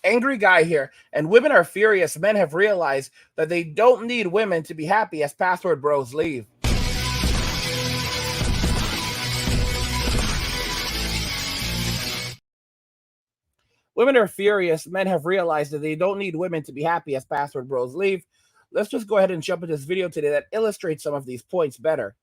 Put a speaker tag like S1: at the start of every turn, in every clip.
S1: Angry guy here, and women are furious. Men have realized that they don't need women to be happy as password bros leave. Women are furious. Men have realized that they don't need women to be happy as password bros leave. Let's just go ahead and jump into this video today that illustrates some of these points better.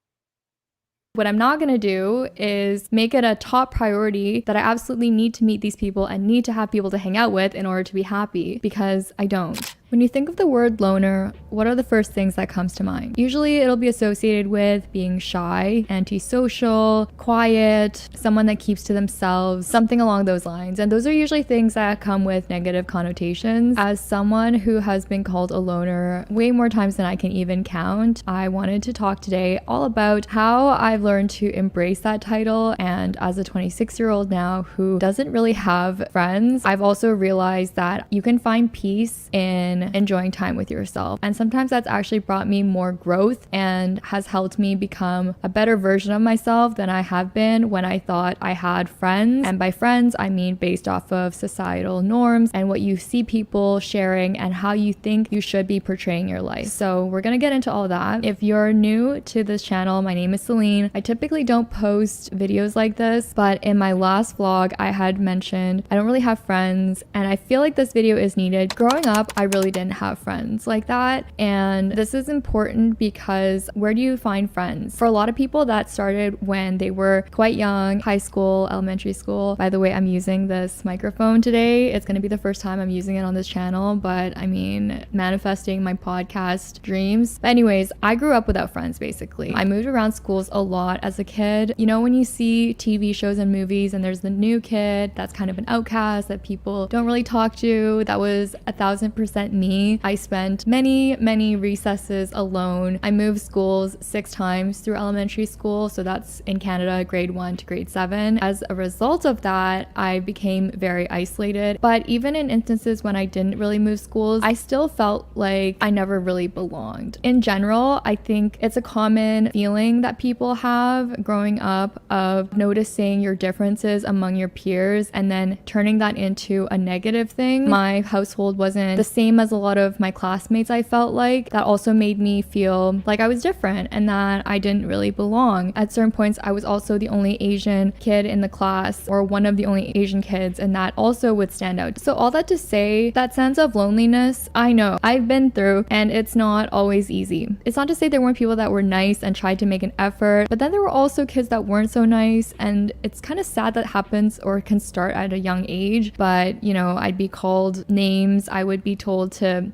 S2: What I'm not going to do is make it a top priority that I absolutely need to meet these people and need to have people to hang out with in order to be happy, because I don't. When you think of the word loner, what are the first things that comes to mind? Usually it'll be associated with being shy, antisocial, quiet, someone that keeps to themselves, something along those lines. And those are usually things that come with negative connotations. As someone who has been called a loner way more times than I can even count, I wanted to talk today all about how I've learned to embrace that title. And as a 26-year-old now who doesn't really have friends, I've also realized that you can find peace in enjoying time with yourself. And sometimes that's actually brought me more growth and has helped me become a better version of myself than I have been when I thought I had friends. And by friends, I mean based off of societal norms and what you see people sharing and how you think you should be portraying your life. So we're gonna get into all that. If you're new to this channel, my name is Celine. I typically don't post videos like this, but in my last vlog, I had mentioned I don't really have friends, and I feel like this video is needed. Growing up, I really didn't have friends like that, and this is important because where do you find friends? For a lot of people, that started when they were quite young, high school, elementary school. By the way, I'm using this microphone today. It's going to be the first time I'm using it on this channel, but I mean, manifesting my podcast dreams. But anyways, I grew up without friends basically. I moved around schools a lot as a kid. You know, when you see TV shows and movies and there's the new kid that's kind of an outcast that people don't really talk to, that was 1000% me. I spent many recesses alone. I moved schools 6 times through elementary school, so that's in Canada, grade 1 to grade 7. As a result of that, I became very isolated. But even in instances when I didn't really move schools, I still felt like I never really belonged. In general, I think it's a common feeling that people have growing up of noticing your differences among your peers and then turning that into a negative thing. My household wasn't the same as a lot of my classmates. I felt like that also made me feel like I was different and that I didn't really belong. At certain points, I was also the only Asian kid in the class, or one of the only Asian kids, and that also would stand out. So all that to say, that sense of loneliness, I know I've been through, and it's not always easy. It's not to say there weren't people that were nice and tried to make an effort, but then there were also kids that weren't so nice, and it's kind of sad that happens or can start at a young age. But you know, I'd be called names, I would be told to,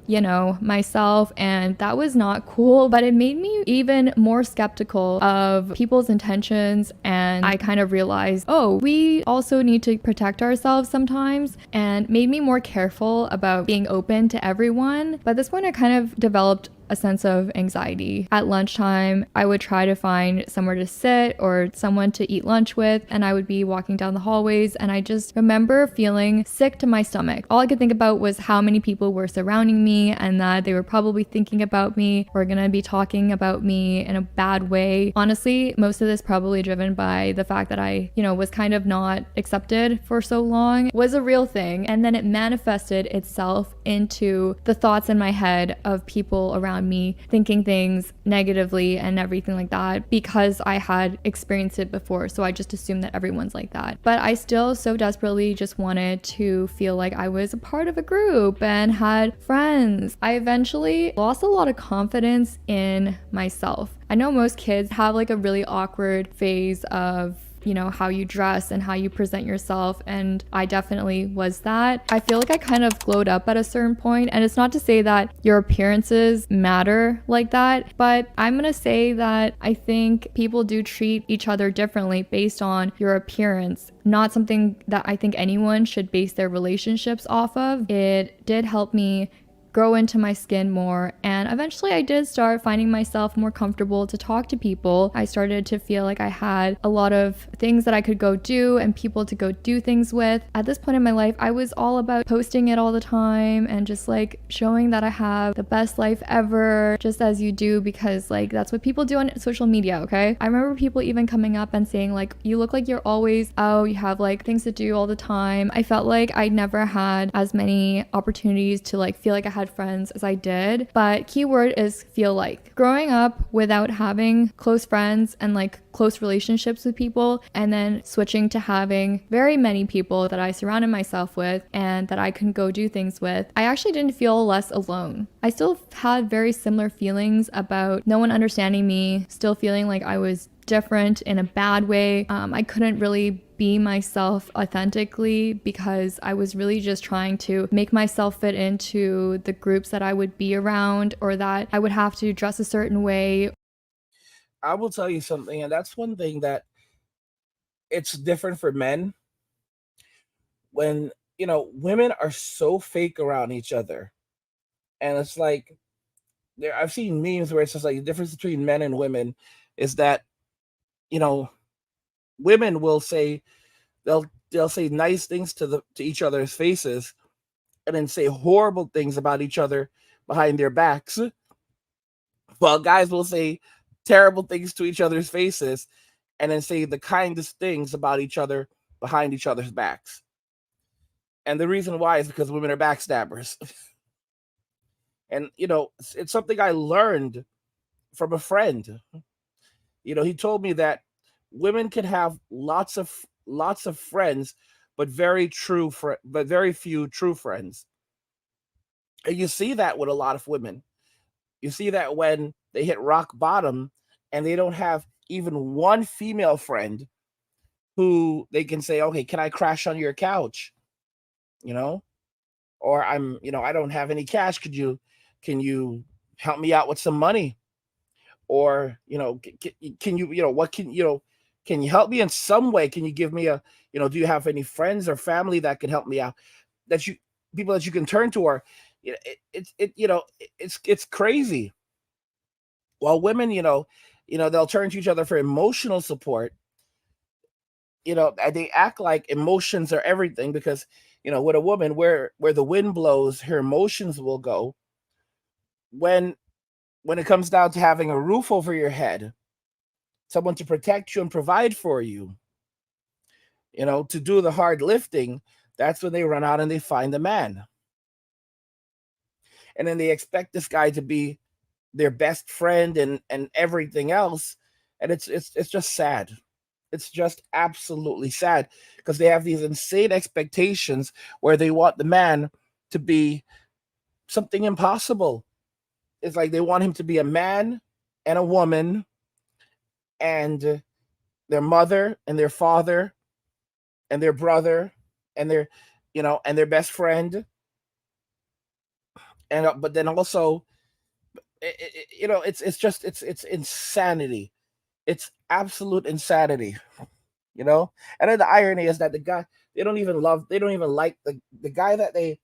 S2: you know, myself, and that was not cool. But it made me even more skeptical of people's intentions, and I kind of realized, oh, we also need to protect ourselves sometimes, and made me more careful about being open to everyone. But at this point, I kind of developed a sense of anxiety. At lunchtime, I would try to find somewhere to sit or someone to eat lunch with, and I would be walking down the hallways, and I just remember feeling sick to my stomach. All I could think about was how many people were surrounding me and that they were probably thinking about me or gonna be talking about me in a bad way. Honestly, most of this probably driven by the fact that I, you know, was kind of not accepted for so long, was a real thing. And then it manifested itself into the thoughts in my head of people around me thinking things negatively and everything like that, because I had experienced it before. So I just assumed that everyone's like that. But I still so desperately just wanted to feel like I was a part of a group and had friends. I eventually lost a lot of confidence in myself. I know most kids have like a really awkward phase of, you know, how you dress and how you present yourself, and I definitely was that. I feel like I kind of glowed up at a certain point, and it's not to say that your appearances matter like that, but I'm gonna say that I think people do treat each other differently based on your appearance. Not something that I think anyone should base their relationships off of. It did help me grow into my skin more. And eventually I did start finding myself more comfortable to talk to people. I started to feel like I had a lot of things that I could go do and people to go do things with. At this point in my life, I was all about posting it all the time and just like showing that I have the best life ever, just as you do, because like that's what people do on social media, okay? I remember people even coming up and saying like, you look like you're always out, you have like things to do all the time. I felt like I never had as many opportunities to like feel like I had friends as I did. But keyword is feel like. Growing up without having close friends and like close relationships with people, and then switching to having very many people that I surrounded myself with and that I can go do things with, I actually didn't feel less alone. I still had very similar feelings about no one understanding me, still feeling like I was different in a bad way. I couldn't really be myself authentically because I was really just trying to make myself fit into the groups that I would be around, or that I would have to dress a certain way.
S1: I will tell you something, and that's one thing that it's different for men. When women are so fake around each other, and it's like I've seen memes where it's just like the difference between men and women is that you know women will say they'll say nice things to each other's faces, and then say horrible things about each other behind their backs, while guys will say terrible things to each other's faces and then say the kindest things about each other behind each other's backs. And the reason why is because women are backstabbers. And it's something I learned from a friend. He told me that women can have lots of friends, but very few true friends. And you see that with a lot of women. You see that when they hit rock bottom and they don't have even one female friend who they can say, okay, can I crash on your couch? You know, or I don't have any cash. Can you help me out with some money? Or, can you, can you help me in some way? Can you give me do you have any friends or family that can help me out? People that you can turn to, or, it's crazy. While women, they'll turn to each other for emotional support. They act like emotions are everything because, with a woman, where the wind blows, her emotions will go. When it comes down to having a roof over your head, someone to protect you and provide for you, to do the hard lifting, that's when they run out and they find a man. And then they expect this guy to be their best friend and everything else. And it's just sad. It's just absolutely sad because they have these insane expectations where they want the man to be something impossible. It's like they want him to be a man and a woman and their mother and their father and their brother and their best friend. And but then also, it's insanity. It's absolute insanity. And then the irony is that the guy they don't even like the guy that they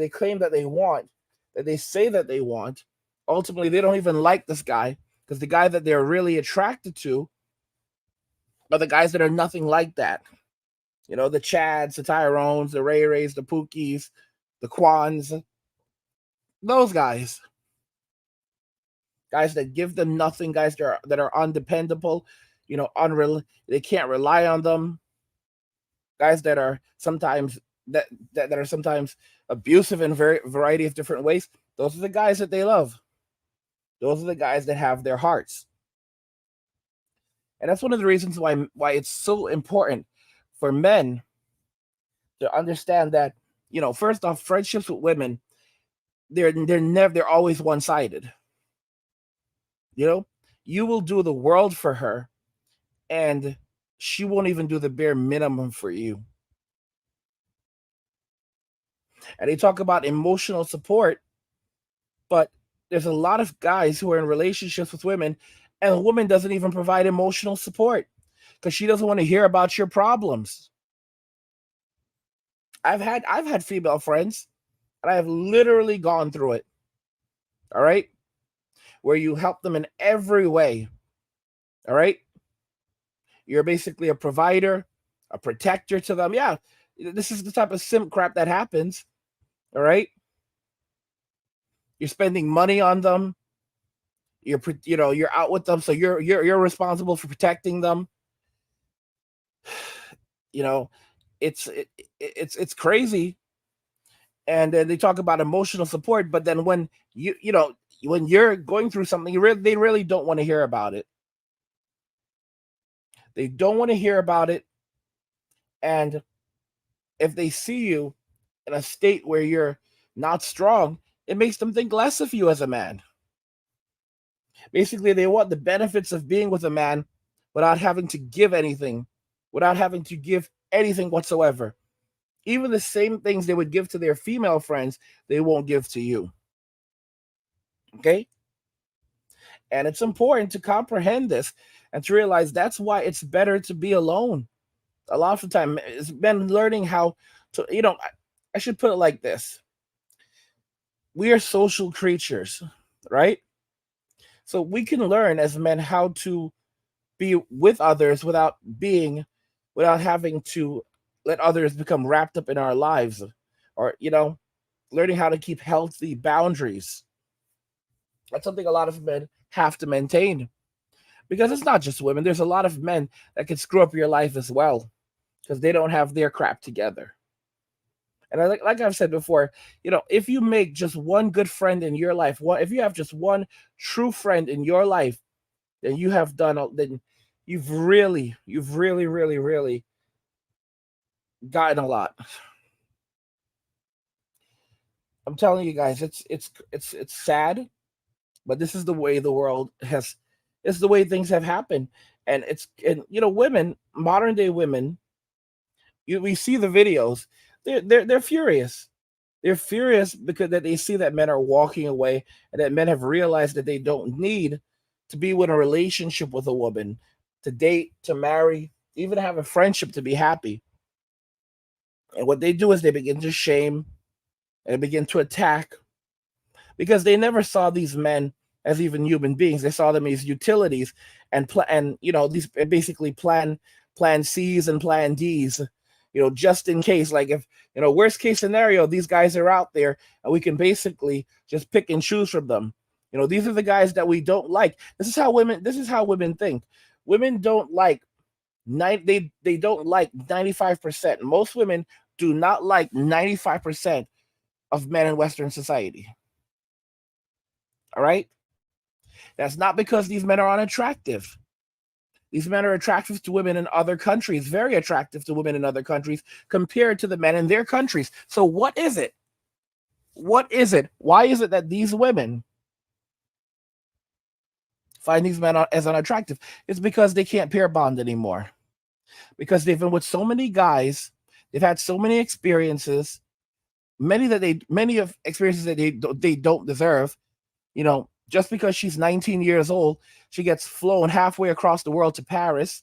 S1: claim that they want, that they say that they want. Ultimately, they don't even like this guy because the guy that they're really attracted to are the guys that are nothing like that. The Chads, the Tyrones, the Ray Rays, the Pookies, the Quans, those guys that give them nothing, guys that are undependable, they can't rely on them, guys that are sometimes that are sometimes abusive in variety of different ways. Those are the guys that they love. Those are the guys that have their hearts. And that's one of the reasons why it's so important for men to understand that, first off, friendships with women, they're always one-sided. You know, you will do the world for her, and she won't even do the bare minimum for you. And they talk about emotional support, but there's a lot of guys who are in relationships with women, and a woman doesn't even provide emotional support because she doesn't want to hear about your problems. I've had female friends, and I have literally gone through it. All right, where you help them in every way. All right, you're basically a provider, a protector to them. Yeah, this is the type of simp crap that happens. All right, you're spending money on them. You're out with them, so you're responsible for protecting them. You know, it's crazy. And then they talk about emotional support, but then when when you're going through something, they really don't want to hear about it. They don't want to hear about it. And if they see you in a state where you're not strong, it makes them think less of you as a man. Basically, they want the benefits of being with a man without having to give anything, without having to give anything whatsoever. Even the same things they would give to their female friends, they won't give to you. Okay? And it's important to comprehend this and to realize that's why it's better to be alone. A lot of the time, it's been learning how to, I should put it like this: we are social creatures, right? So we can learn as men how to be with others without having to let others become wrapped up in our lives, or learning how to keep healthy boundaries. That's something a lot of men have to maintain, because it's not just women. There's a lot of men that can screw up your life as well because they don't have their crap together. And like I've said before, if you make just one good friend in your life, if you have just one true friend in your life, then then you've really, really, really gotten a lot. I'm telling you guys, it's sad, but this is the way the world has. It's the way things have happened, and women, modern day women, we see the videos. They're furious. They're furious because that they see that men are walking away and that men have realized that they don't need to be in a relationship with a woman, to date, to marry, even have a friendship to be happy. And what they do is they begin to shame and begin to attack, because they never saw these men as even human beings. They saw them as utilities and these basically plan C's and plan D's. Just in case, like if worst case scenario, these guys are out there and we can basically just pick and choose from them. These are the guys that we don't like. This is how women think. Women don't like they don't like 95%. Most women do not like 95% of men in Western society. All right? That's not because these men are unattractive. These men are attractive to women in other countries, very attractive to women in other countries compared to the men in their countries. So, what is it? What is it? Why is it that these women find these men as unattractive? It's because they can't pair bond anymore. Because they've been with so many guys, they've had so many experiences, many of experiences that they don't deserve. Just because she's 19 years old, she gets flown halfway across the world to Paris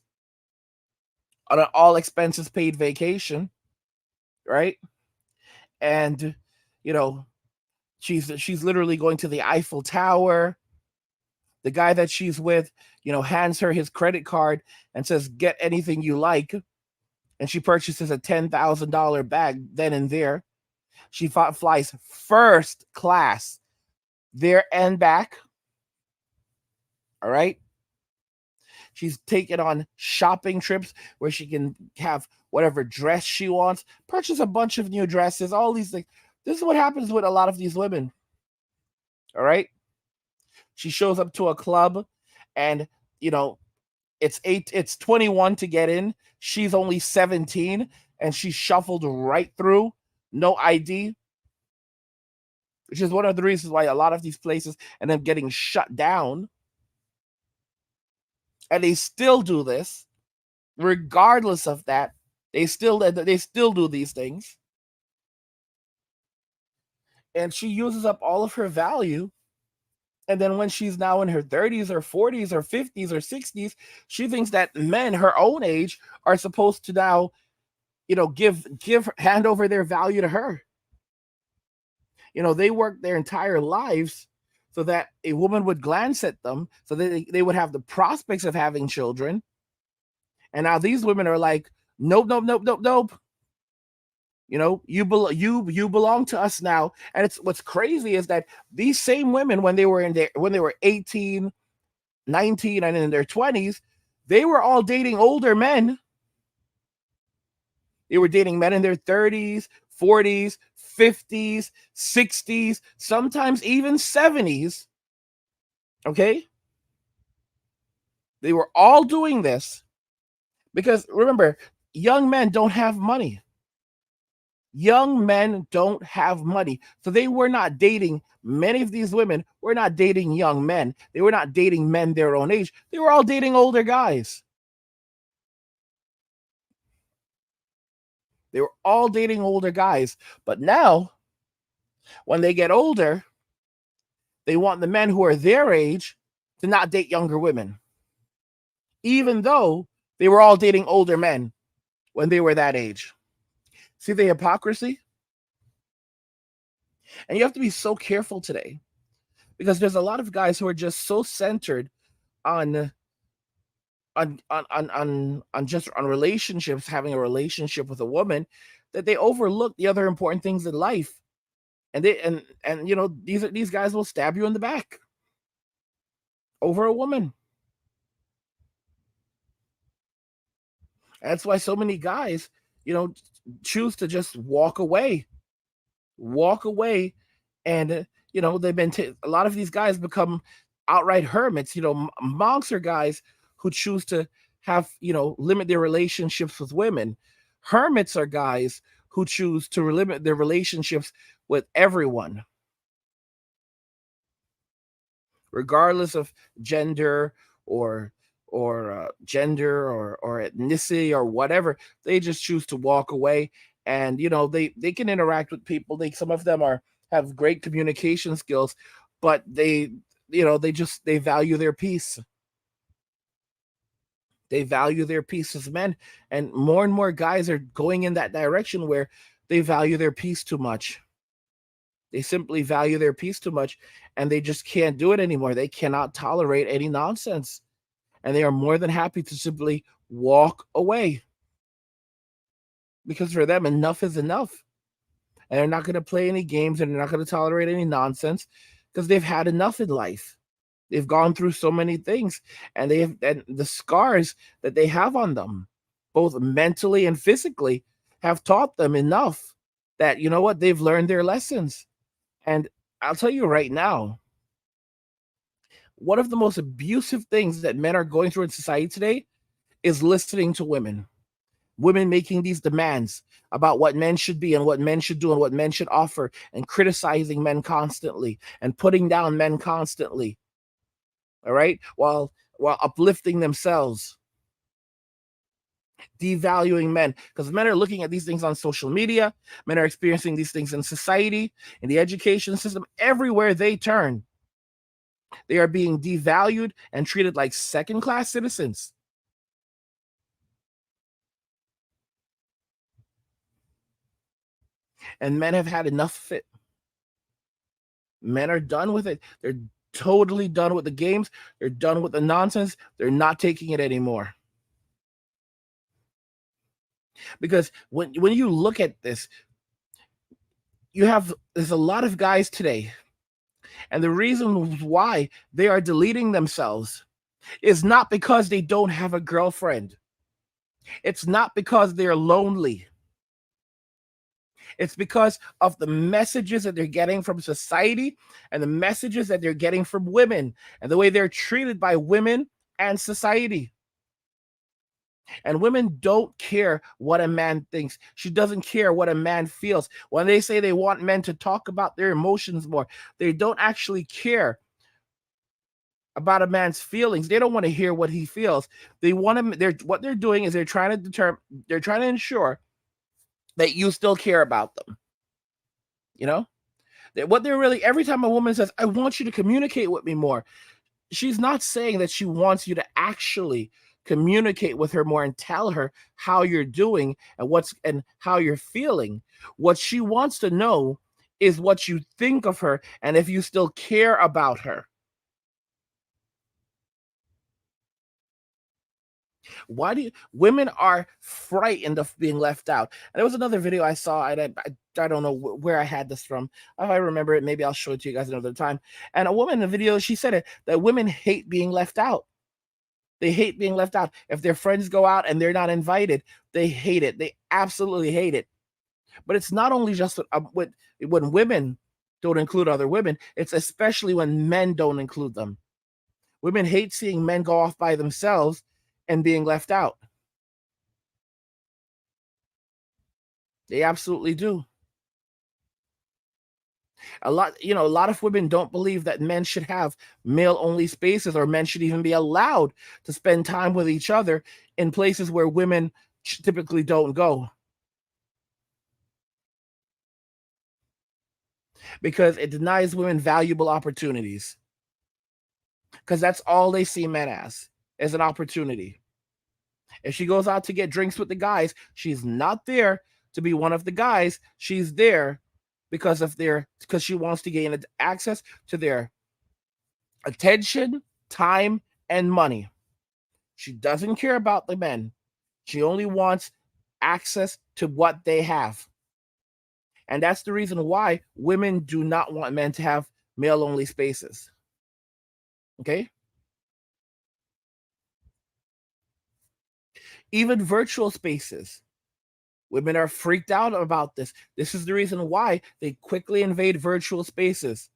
S1: on an all expenses paid vacation, right? And you know, she's literally going to the Eiffel Tower. The guy that she's with, hands her his credit card and says, "Get anything you like." And she purchases a $10,000 bag then and there. She flies first class there and back. All right. She's taken on shopping trips where she can have whatever dress she wants, purchase a bunch of new dresses, all these things. This is what happens with a lot of these women. All right. She shows up to a club and, it's 21 to get in. She's only 17 and she's shuffled right through. No ID, which is one of the reasons why a lot of these places end up getting shut down. And they still do this. Regardless of that, they still do these things. And she uses up all of her value. And then when she's now in her 30s or 40s or 50s or 60s, she thinks that men her own age are supposed to now, hand over their value to her. They work their entire lives so that a woman would glance at them, so that they would have the prospects of having children. And now these women are like, nope, nope, nope, nope, nope. You belong to us now. And it's what's crazy is that these same women, when they were 18, 19, and in their 20s, they were all dating older men. They were dating men in their 30s, 40s, 50s, 60s, sometimes even 70s. Okay? They were all doing this because remember, young men don't have money. Young men don't have money. So they were not dating, many of these women were not dating young men. They were not dating men their own age. They were all dating older guys. They were all dating older guys. But now, when they get older, they want the men who are their age to not date younger women, even though they were all dating older men when they were that age. See the hypocrisy? And you have to be so careful today because there's a lot of guys who are just so centered on just on relationships, having a relationship with a woman, that they overlook the other important things in life. And these guys will stab you in the back over a woman. And that's why so many guys, choose to just walk away, and they've been a lot of these guys become outright hermits. Monks are guys who choose to have limit their relationships with women. Hermits are guys who choose to limit their relationships with everyone, regardless of gender or or ethnicity or whatever. They just choose to walk away, and they can interact with people. Some of them have great communication skills, but they value their peace. They value their peace as men, and more guys are going in that direction where they value their peace too much. They simply value their peace too much, and they just can't do it anymore. They cannot tolerate any nonsense, and they are more than happy to simply walk away, because for them, enough is enough. And they're not going to play any games, and they're not going to tolerate any nonsense because they've had enough in life. They've gone through so many things, and the scars that they have on them, both mentally and physically, have taught them enough that they've learned their lessons. And I'll tell you right now, one of the most abusive things that men are going through in society today is listening to women. Women making these demands about what men should be and what men should do and what men should offer, and criticizing men constantly and putting down men constantly. All right? While uplifting themselves, devaluing men, because men are looking at these things on social media. Men are experiencing these things in society, in the education system, everywhere they turn. They are being devalued and treated like second-class citizens. And men have had enough of it. Men are done with it. They're totally done with the games. They're done with the nonsense. They're not taking it anymore. Because when you look at this, there's a lot of guys today, and the reason why they are deleting themselves is not because they don't have a girlfriend. It's not because they're lonely. It's because of the messages that they're getting from society and the messages that they're getting from women and the way they're treated by women and society. And women don't care what a man thinks. She doesn't care what a man feels. When they say they want men to talk about their emotions more, they don't actually care about a man's feelings. They don't want to hear what he feels. They want him. What they're doing is they're trying to ensure that you still care about them. What they're really, every time a woman says, I want you to communicate with me more, she's not saying that she wants you to actually communicate with her more and tell her how you're doing and how you're feeling. What she wants to know is what you think of her and if you still care about her. Why do women are frightened of being left out? And there was another video I saw, and I don't know where I had this from. If I remember it, maybe I'll show it to you guys another time. And a woman in the video, she said it, that women hate being left out. They hate being left out. If their friends go out and they're not invited, they hate it. They absolutely hate it. But it's not only just when women don't include other women, it's especially when men don't include them. Women hate seeing men go off by themselves and being left out. They absolutely do. A lot of women don't believe that men should have male only spaces, or men should even be allowed to spend time with each other in places where women typically don't go, because it denies women valuable opportunities, because that's all they see men as an opportunity. If she goes out to get drinks with the guys, she's not there to be one of the guys. She's there because she wants to gain access to their attention, time, and money. She doesn't care about the men. She only wants access to what they have. And that's the reason why women do not want men to have male only spaces. Okay? Even virtual spaces. Women are freaked out about this. This is the reason why they quickly invade virtual spaces.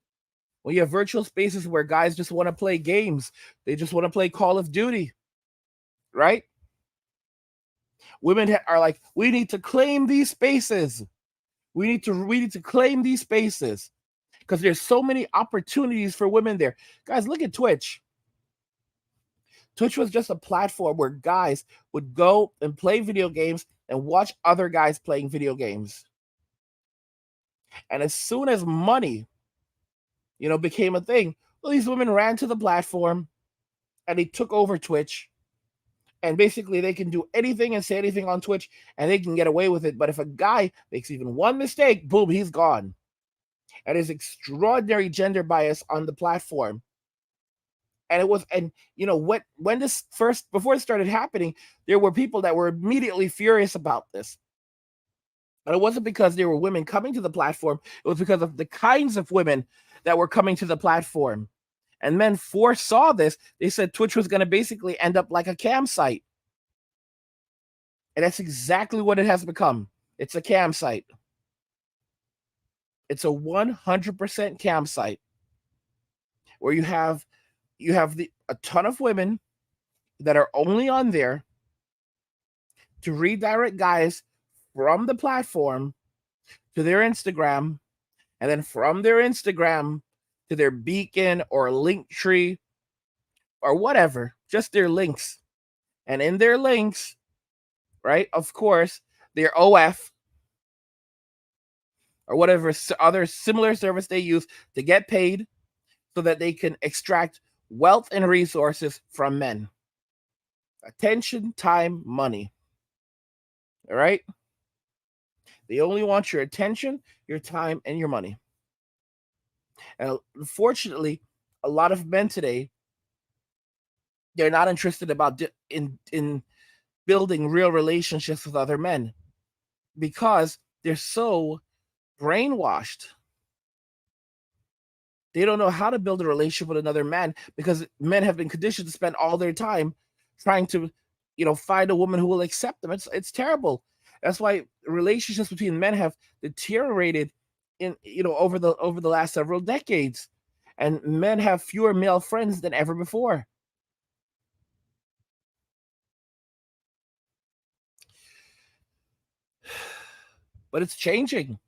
S1: When you have virtual spaces where guys just want to play games, they just want to play Call of Duty, right? Women are like, we need to claim these spaces. We need to claim these spaces, because there's so many opportunities for women there. Guys, look at Twitch. Twitch was just a platform where guys would go and play video games and watch other guys playing video games. And as soon as money, became a thing, well, these women ran to the platform and they took over Twitch. And basically, they can do anything and say anything on Twitch, and they can get away with it. But if a guy makes even one mistake, boom, he's gone. And there's extraordinary gender bias on the platform. And it was, and when this before it started happening, there were people that were immediately furious about this. And it wasn't because there were women coming to the platform, it was because of the kinds of women that were coming to the platform. And men foresaw this. They said Twitch was going to basically end up like a cam site. And that's exactly what it has become. It's a cam site. It's a 100% cam site where you have a ton of women that are only on there to redirect guys from the platform to their Instagram, and then from their Instagram to their Beacon or Linktree or whatever, just their links. And in their links, right, of course, their OF or whatever other similar service they use to get paid so that they can extract wealth and resources from men. Attention, time, money. All right? They only want your attention, your time, and your money. And unfortunately, a lot of men today, they're not interested about in building real relationships with other men because they're so brainwashed. They don't know how to build a relationship with another man because men have been conditioned to spend all their time trying to, find a woman who will accept them. It's terrible. That's why relationships between men have deteriorated over the last several decades, and men have fewer male friends than ever before. But it's changing,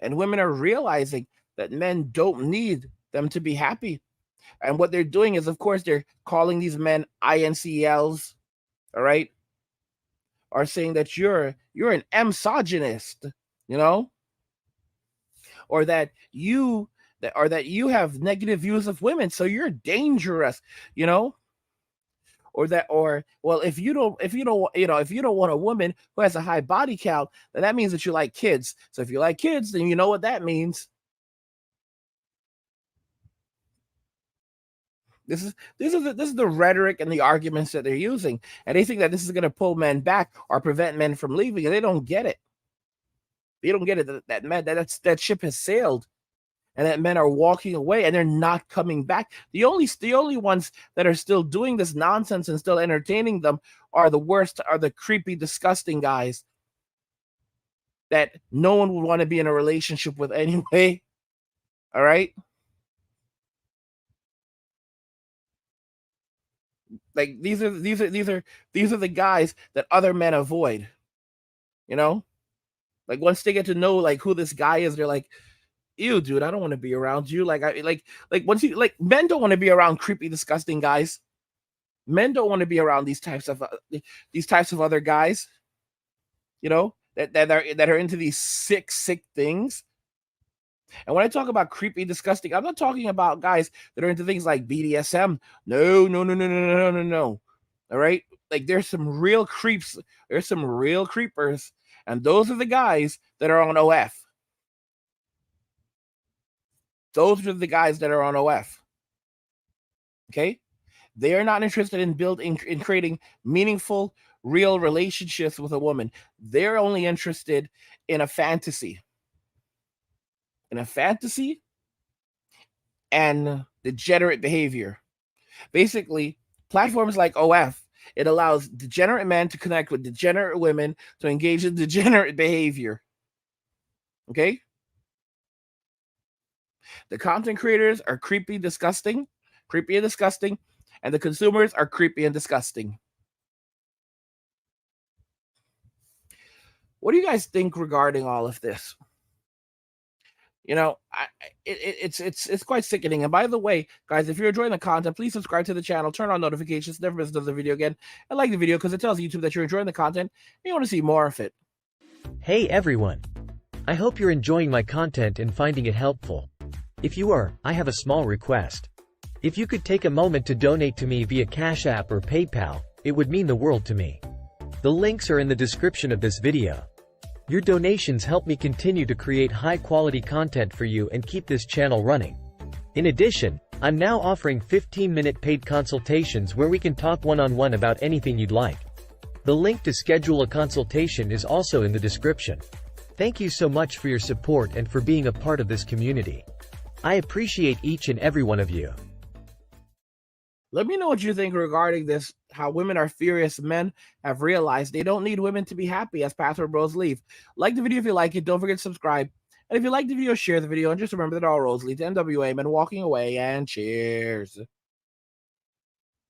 S1: and women are realizing that men don't need them to be happy. And what they're doing is, of course, they're calling these men incls, all right, or saying that you're an misogynist, or that you have negative views of women, so you're dangerous, or well, if you don't if you don't want a woman who has a high body count, then that means that you like kids. So if you like kids, then you know what that means. This is the rhetoric and the arguments that they're using, and they think that this is going to pull men back or prevent men from leaving, and they don't get it. They don't get it that men that ship has sailed, and that men are walking away and they're not coming back. The only ones that are still doing this nonsense and still entertaining them are the worst, are the creepy, disgusting guys that no one would want to be in a relationship with anyway. All right. Like these are the guys that other men avoid. You know, like once they get to know like who this guy is, they're like, "Ew, dude, I don't want to be around you." Like I like once you like men don't want to be around creepy, disgusting guys. Men don't want to be around these types of other guys. You know that are into these sick things. And when I talk about creepy, disgusting, I'm not talking about guys that are into things like BDSM. No, no, no, no, no, no, no, no, no. All right. Like there's some real creeps. There's some real creepers. And those are the guys that are on OF. Those are the guys that are on OF. Okay. They are not interested in creating meaningful, real relationships with a woman. They're only interested in a fantasy. In a fantasy and degenerate behavior. Basically, platforms like OF, it allows degenerate men to connect with degenerate women to engage in degenerate behavior. Okay? The content creators are creepy and disgusting, and the consumers are creepy and disgusting. What do you guys think regarding all of this? You know, it's quite sickening. And by the way, guys, if you're enjoying the content, please subscribe to the channel, turn on notifications, never miss another video again, and like the video because it tells YouTube that you're enjoying the content and you want to see more of it.
S3: Hey everyone! I hope you're enjoying my content and finding it helpful. If you are, I have a small request. If you could take a moment to donate to me via Cash App or PayPal, it would mean the world to me. The links are in the description of this video. Your donations help me continue to create high-quality content for you and keep this channel running. In addition, I'm now offering 15-minute paid consultations where we can talk one-on-one about anything you'd like. The link to schedule a consultation is also in the description. Thank you so much for your support and for being a part of this community. I appreciate each and every one of you.
S1: Let me know what you think regarding this, how women are furious men have realized they don't need women to be happy as Pastor Bros leave. Like the video if you like it, don't forget to subscribe. And if you like the video, share the video, and just remember that all roads lead to NWA men walking away, and cheers.